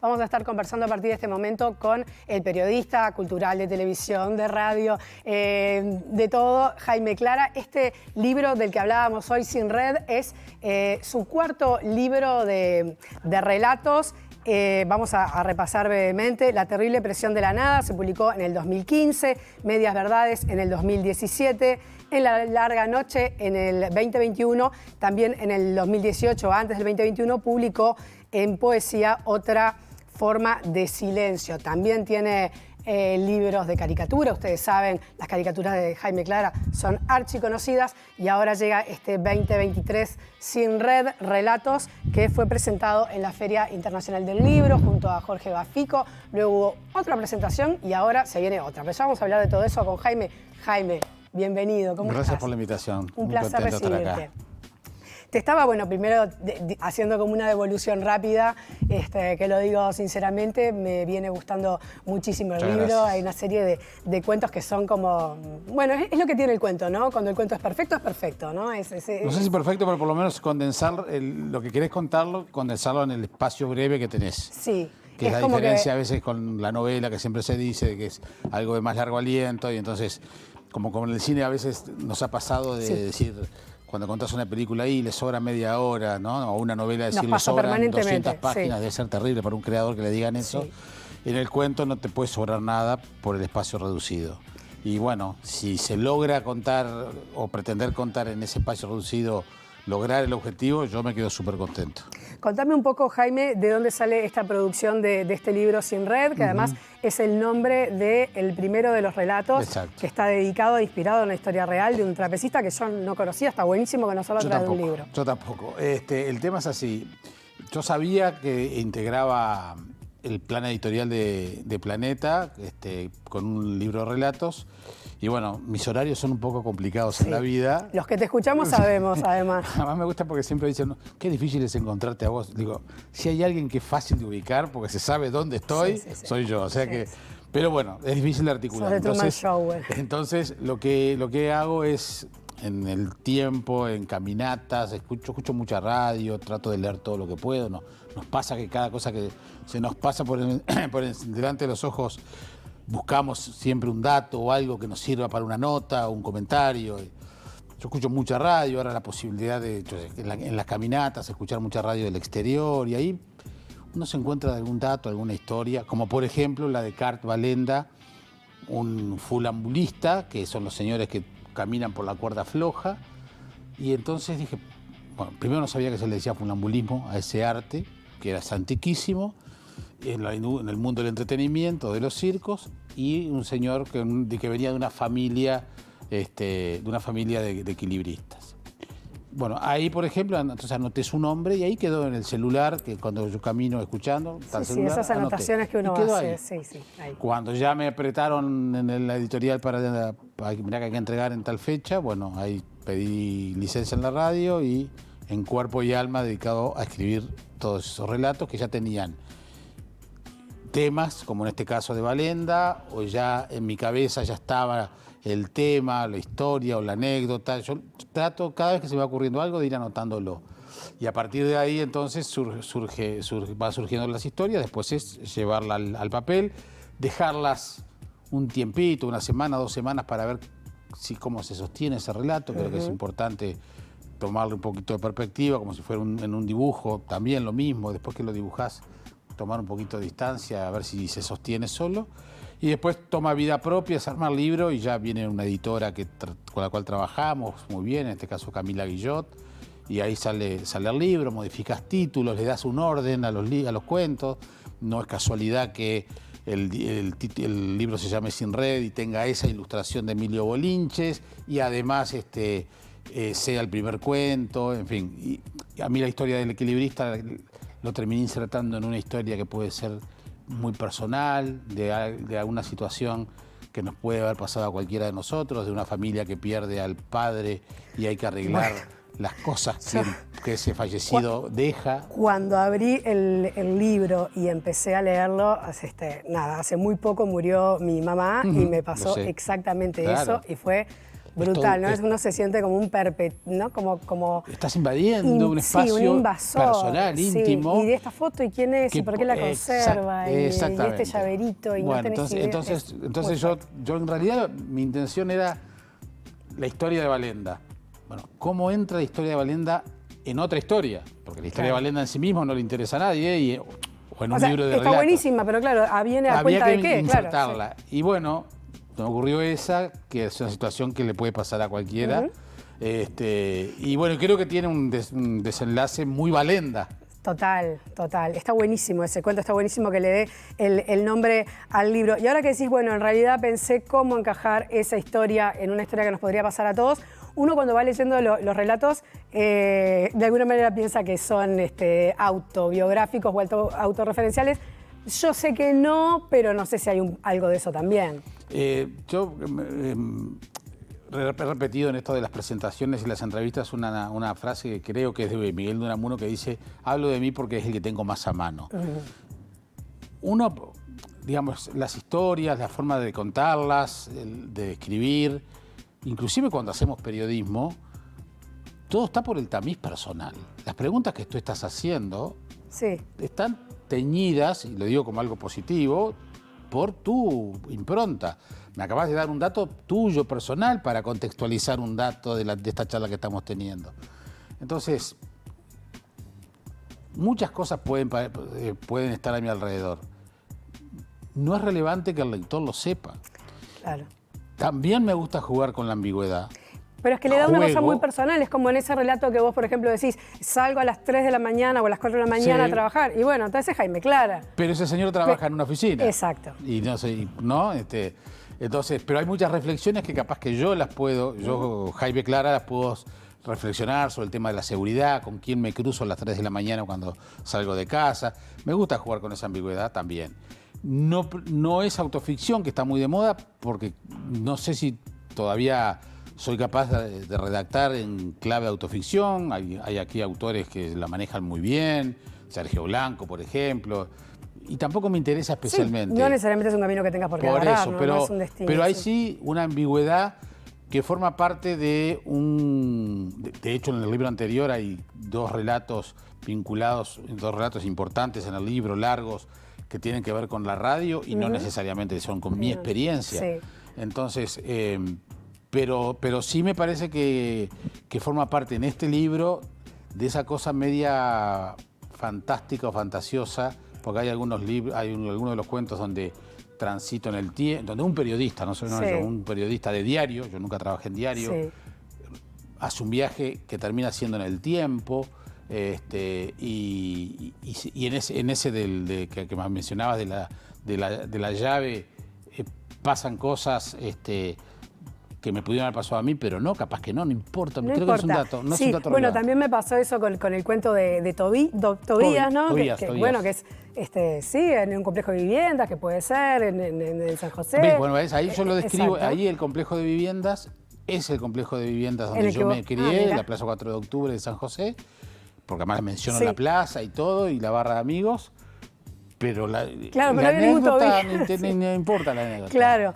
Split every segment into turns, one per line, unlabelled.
Vamos a estar conversando a partir de este momento con el periodista cultural, de televisión, de radio, de todo, Jaime Clara. Este libro del que hablábamos hoy, Sin Red, es su cuarto libro de relatos. Vamos a repasar brevemente. La terrible presión de la nada se publicó en el 2015, Medias verdades en el 2017, En la larga noche en el 2021, también en el 2018, antes del 2021, publicó en poesía Otra forma de silencio. También tiene libros de caricatura. Ustedes saben, las caricaturas de Jaime Clara son archiconocidas y ahora llega este 2023 Sin Red, Relatos, que fue presentado en la Feria Internacional del Libro junto a Jorge Bafico. Luego hubo otra presentación y ahora se viene otra. Pero ya vamos a hablar de todo eso con Jaime. Jaime, bienvenido. ¿Cómo estás?
Gracias por la invitación.
Un placer recibirte. Te estaba, bueno, primero haciendo como una devolución rápida, que lo digo sinceramente, me viene gustando muchísimo el libro.
Gracias.
Hay una serie de cuentos que son como... Bueno, es lo que tiene el cuento, ¿no? Cuando el cuento es perfecto, ¿no?
No sé si perfecto, pero por lo menos condensar lo que querés contarlo, condensarlo en el espacio breve que tenés.
Sí.
Que es la diferencia a veces con la novela, que siempre se dice que es algo de más largo aliento, y entonces, como en el cine a veces nos ha pasado de decir... Cuando contás una película ahí, le sobra media hora, ¿no? O una novela, decir, le sobran 200 páginas, debe ser terrible para un creador que le digan eso. Sí. En el cuento no te puede sobrar nada por el espacio reducido. Y bueno, si se logra contar o pretender contar en ese espacio reducido, lograr el objetivo, yo me quedo súper contento.
Contame un poco, Jaime, de dónde sale esta producción de este libro Sin Red, que además es el nombre del primero de los relatos.
Exacto.
Que está dedicado, inspirado en la historia real de un trapecista que yo no conocía. Está buenísimo que no solo trae de un libro.
Yo tampoco. El tema es así. Yo sabía que integraba el plan editorial de Planeta con un libro de relatos. Y bueno, mis horarios son un poco complicados en la vida.
Los que te escuchamos sabemos, además.
Además me gusta porque siempre dicen, qué difícil es encontrarte a vos. Digo, si hay alguien que es fácil de ubicar porque se sabe dónde estoy, soy yo. O sea que, pero bueno, es difícil de articular.
Sos de Truman Show.
Entonces lo que hago es, en el tiempo, en caminatas, escucho mucha radio, trato de leer todo lo que puedo. Nos pasa que cada cosa que se nos pasa por delante de los ojos, buscamos siempre un dato o algo que nos sirva para una nota o un comentario. Yo escucho mucha radio, ahora la posibilidad de, en las caminatas, escuchar mucha radio del exterior, y ahí uno se encuentra algún dato, alguna historia, como por ejemplo la de Cart Valenda, un fulambulista, que son los señores que caminan por la cuerda floja, y entonces dije, bueno, primero no sabía que se le decía funambulismo a ese arte, que era antiquísimo, en el mundo del entretenimiento, de los circos, y un señor que venía de una familia, de equilibristas. Bueno, ahí, por ejemplo, entonces anoté su nombre y ahí quedó en el celular, que cuando yo camino escuchando, celular,
esas anotaciones que uno hace.
Ahí. Cuando ya me apretaron en la editorial para mirá que hay que entregar en tal fecha, bueno, ahí pedí licencia en la radio y en cuerpo y alma dedicado a escribir todos esos relatos que ya tenían temas, como en este caso de Valenda, o ya en mi cabeza ya estaba el tema, la historia o la anécdota. Yo trato, cada vez que se me va ocurriendo algo, de ir anotándolo. Y a partir de ahí, entonces, va surgiendo las historias, después es llevarla al papel, dejarlas un tiempito, una semana, 2 semanas, para ver cómo se sostiene ese relato. Creo que es importante tomarle un poquito de perspectiva, como si fuera en un dibujo, también lo mismo, después que lo dibujás, tomar un poquito de distancia, a ver si se sostiene solo. Y después toma vida propia, se arma el libro y ya viene una editora con la cual trabajamos muy bien, en este caso Camila Guillot, y ahí sale el libro, modificas títulos, le das un orden a los cuentos. No es casualidad que el libro se llame Sin Red y tenga esa ilustración de Emilio Bolinches, y además sea el primer cuento, en fin. Y a mí la historia del equilibrista lo terminé insertando en una historia que puede ser muy personal, de alguna situación que nos puede haber pasado a cualquiera de nosotros, de una familia que pierde al padre y hay que arreglar las cosas que ese fallecido deja.
Cuando abrí el libro y empecé a leerlo, hace muy poco murió mi mamá y me pasó exactamente eso, y fue brutal, ¿no? Uno se siente como un ¿no? Como
estás invadiendo un espacio
un invasor,
personal, íntimo.
Y de esta foto, ¿y quién es? ¿Y por qué la conserva? Y este llaverito, y
bueno,
no tenés
entonces yo en realidad mi intención era la historia de Valenda. Bueno, ¿cómo entra la historia de Valenda en otra historia? Porque la historia de Valenda en sí mismo no le interesa a nadie, o en un libro de
está
relatos.
Buenísima, pero claro, viene a cuenta de qué.
Había que insertarla.
Claro,
y bueno, me ocurrió esa, que es una situación que le puede pasar a cualquiera. Y bueno, creo que tiene un desenlace muy Valenda.
Total. Está buenísimo ese cuento, está buenísimo que le dé el nombre al libro. Y ahora que decís, bueno, en realidad pensé cómo encajar esa historia en una historia que nos podría pasar a todos. Uno cuando va leyendo los relatos, de alguna manera piensa que son autobiográficos o autorreferenciales. Yo sé que no, pero no sé si hay algo de eso también.
Yo he repetido en esto de las presentaciones y las entrevistas una frase que creo que es de Miguel de Unamuno, que dice: hablo de mí porque es el que tengo más a mano. Uno, digamos, las historias, la forma de contarlas, de escribir, inclusive cuando hacemos periodismo, todo está por el tamiz personal. Las preguntas que tú estás haciendo están teñidas, y lo digo como algo positivo, por tu impronta. Me acabas de dar un dato tuyo personal para contextualizar un dato de esta charla que estamos teniendo. Entonces, muchas cosas pueden estar a mi alrededor. No es relevante que el lector lo sepa.
Claro.
También me gusta jugar con la ambigüedad.
Pero es que le da una cosa muy personal, es como en ese relato que vos, por ejemplo, decís, salgo a las 3 de la mañana o a las 4 de la mañana a trabajar, y bueno, entonces Jaime Clara.
Pero ese señor trabaja en una oficina.
Exacto.
Y no sé, ¿no? Entonces, pero hay muchas reflexiones que capaz que yo, Jaime Clara, las puedo reflexionar sobre el tema de la seguridad, con quién me cruzo a las 3 de la mañana cuando salgo de casa. Me gusta jugar con esa ambigüedad también. No es autoficción, que está muy de moda, porque no sé si todavía soy capaz de redactar en clave autoficción. Hay aquí autores que la manejan muy bien, Sergio Blanco, por ejemplo, y tampoco me interesa especialmente.
No necesariamente es un camino que tengas por qué agarrar, ¿no? No es un destino.
Pero hay sí una ambigüedad que forma parte de De hecho, en el libro anterior hay dos relatos vinculados, dos relatos importantes en el libro, largos, que tienen que ver con la radio y no necesariamente son con mi experiencia. Entonces, pero sí me parece que forma parte en este libro de esa cosa media fantástica o fantasiosa, porque hay algunos de los cuentos donde transito en el tiempo, donde un periodista, no soy yo, un periodista de diario, yo nunca trabajé en diario, hace un viaje que termina siendo en el tiempo, y en ese que mencionabas de la llave, pasan cosas que me pudieron haber pasado a mí, pero no, capaz que no importa. Creo que es un dato, no es un dato
bueno,
relevante.
también me pasó eso con el cuento de Tobías, ¿no?
Tobías.
Bueno, que es, en un complejo de viviendas, que puede ser, en San José.
Bueno, ahí yo lo describo, ahí el complejo de viviendas es el complejo de viviendas donde yo me crié, en la Plaza 4 de Octubre de San José, porque además menciono la plaza y todo, y la barra de amigos. Pero la anécdota no importa la anécdota.
Claro.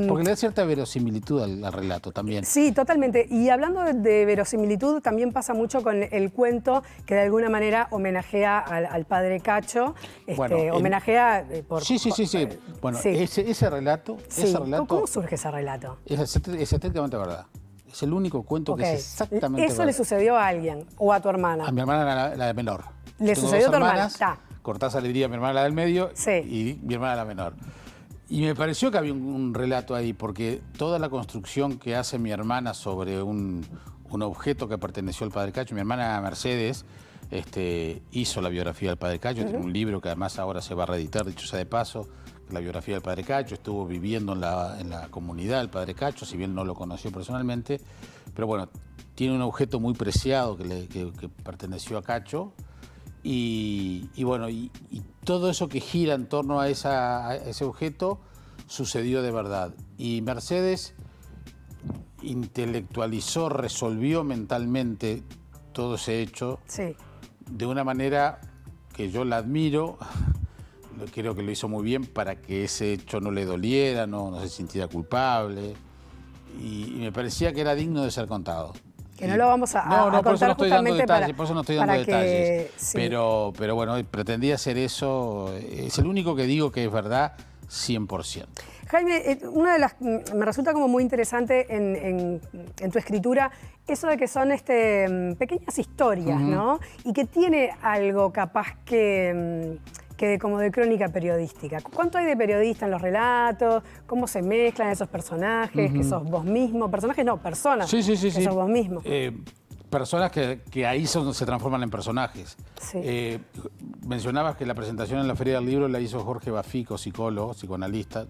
Porque le da cierta verosimilitud al relato también.
Sí, totalmente. Y hablando de verosimilitud, también pasa mucho con el cuento que de alguna manera homenajea al padre Cacho. Homenajea por...
Sí. Bueno, ese relato...
¿Cómo surge ese relato?
Es estrictamente verdad. Es el único cuento que es exactamente verdad.
¿Eso le sucedió a alguien o a tu hermana?
A mi hermana, la menor.
¿Le sucedió a tu hermana?
Cortázar le diría a mi hermana la del medio y mi hermana la menor. Y me pareció que había un relato ahí, porque toda la construcción que hace mi hermana sobre un objeto que perteneció al padre Cacho, mi hermana Mercedes hizo la biografía del padre Cacho, tiene un libro que además ahora se va a reeditar, dicho sea de paso, la biografía del padre Cacho, estuvo viviendo en la comunidad del padre Cacho, si bien no lo conoció personalmente, pero bueno, tiene un objeto muy preciado que perteneció a Cacho. Y todo eso que gira en torno a ese objeto sucedió de verdad. Y Mercedes intelectualizó, resolvió mentalmente todo ese hecho de una manera que yo la admiro. Creo que lo hizo muy bien para que ese hecho no le doliera, no se sintiera culpable. y me parecía que era digno de ser contado.
Que no lo vamos a
por eso
contar
no estoy dando
justamente
detalles, por eso no estoy dando detalles.
Sí.
Pero bueno, pretendía hacer eso. Es el único que digo que es verdad 100%.
Jaime, una de las me resulta como muy interesante en tu escritura eso de que son pequeñas historias, ¿no? Y que tiene algo capaz que como de crónica periodística. ¿Cuánto hay de periodista en los relatos? ¿Cómo se mezclan esos personajes? ¿Que sos vos mismo? Personajes no, personas.
Sí.
Que sos vos mismo.
Personas que ahí se transforman en personajes.
Sí.
Mencionabas que la presentación en la Feria del Libro la hizo Jorge Bafico, psicólogo, psicoanalista.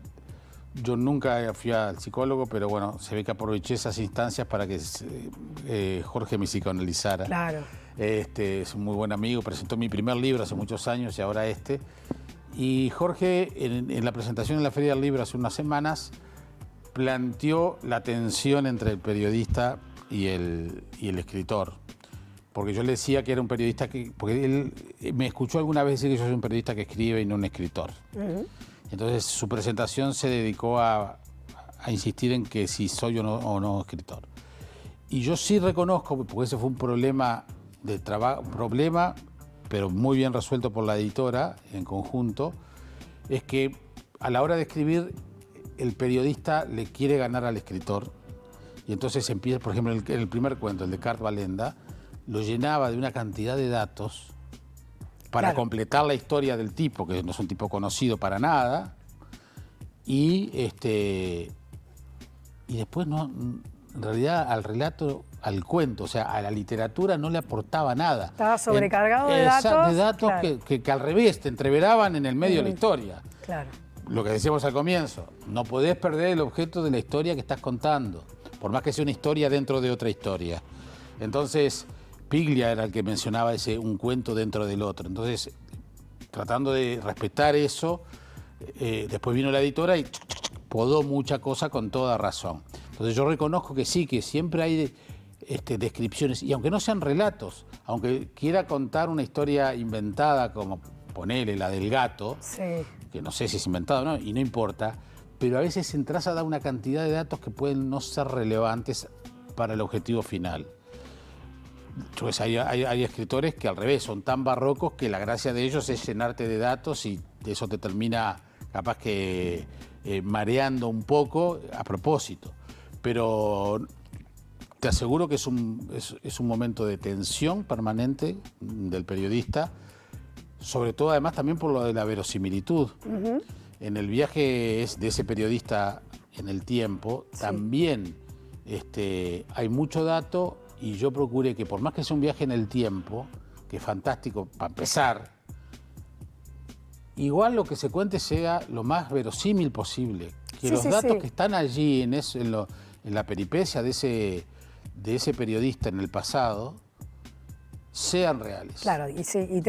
Yo nunca fui al psicólogo, pero bueno, se ve que aproveché esas instancias para que Jorge me psicoanalizara.
Claro.
Es un muy buen amigo, presentó mi primer libro hace muchos años y ahora este. Y Jorge, en la presentación en la Feria del Libro hace unas semanas, planteó la tensión entre el periodista y el escritor. Porque yo le decía que era un periodista porque él me escuchó alguna vez decir que yo soy un periodista que escribe y no un escritor. Entonces su presentación se dedicó a insistir en que si soy o no escritor. Y yo sí reconozco, porque ese fue un problema de trabajo, pero muy bien resuelto por la editora en conjunto, es que a la hora de escribir el periodista le quiere ganar al escritor. Y entonces empieza, por ejemplo, el primer cuento, el de Cart Valenda, lo llenaba de una cantidad de datos para completar la historia del tipo, que no es un tipo conocido para nada, y después no, en realidad al relato, al cuento, o sea, a la literatura no le aportaba nada.
Estaba sobrecargado de datos.
De datos claro. que al revés te entreveraban en el medio de la historia.
Claro.
Lo que decíamos al comienzo, no podés perder el objeto de la historia que estás contando, por más que sea una historia dentro de otra historia. Entonces, Piglia era el que mencionaba un cuento dentro del otro. Entonces, tratando de respetar eso, después vino la editora y podó mucha cosa con toda razón. Entonces yo reconozco que sí, que siempre hay descripciones, y aunque no sean relatos, aunque quiera contar una historia inventada, como ponele la del gato, que no sé si es inventada o no, y no importa, pero a veces entras a dar una cantidad de datos que pueden no ser relevantes para el objetivo final. Pues hay escritores que al revés son tan barrocos que la gracia de ellos es llenarte de datos y eso te termina capaz que mareando un poco a propósito. Pero te aseguro que es un momento de tensión permanente del periodista, sobre todo además también por lo de la verosimilitud. En el viaje de ese periodista en el tiempo también hay mucho dato. Y yo procuré que, por más que sea un viaje en el tiempo, que es fantástico para empezar, igual lo que se cuente sea lo más verosímil posible. Que los datos que están allí en la peripecia de ese periodista en el pasado sean reales.
Claro, y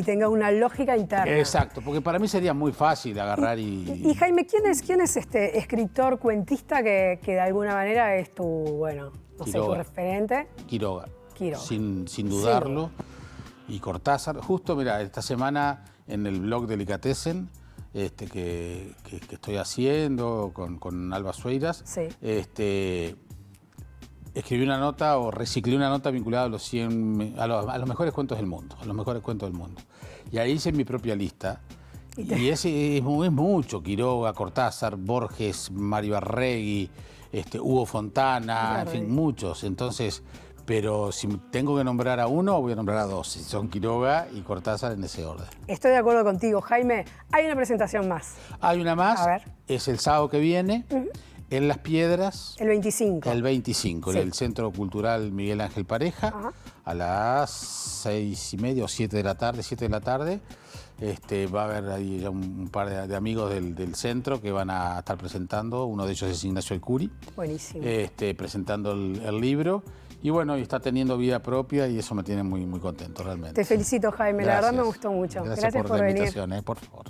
tenga una lógica interna.
Exacto, porque para mí sería muy fácil agarrar y
Jaime, ¿quién es este escritor, cuentista que de alguna manera es tu, tu referente?
Quiroga. Sin dudarlo. Y Cortázar. Justo, mira, esta semana en el blog Delicatessen, que estoy haciendo con Alba Sueiras, escribí una nota o reciclé una nota vinculada a los mejores cuentos del mundo, Y ahí hice mi propia lista. Y ese es mucho, Quiroga, Cortázar, Borges, Mario Arregui, Hugo Fontana, en fin, muchos. Entonces, pero si tengo que nombrar a uno, voy a nombrar a dos. Son Quiroga y Cortázar en ese orden.
Estoy de acuerdo contigo, Jaime. Hay una presentación más.
Hay una más.
A ver.
Es el sábado que viene, en Las Piedras.
El 25.
El 25, en el Centro Cultural Miguel Ángel Pareja, a las 6:30 o 7 de la tarde. Va a haber ahí ya un par de amigos del centro que van a estar presentando. Uno de ellos es Ignacio El Curi.
Buenísimo.
Presentando el libro. Y bueno, está teniendo vida propia y eso me tiene muy, muy contento realmente.
Te felicito, Jaime.
Gracias.
La verdad me gustó mucho.
Gracias por la
venir.
invitación, por favor.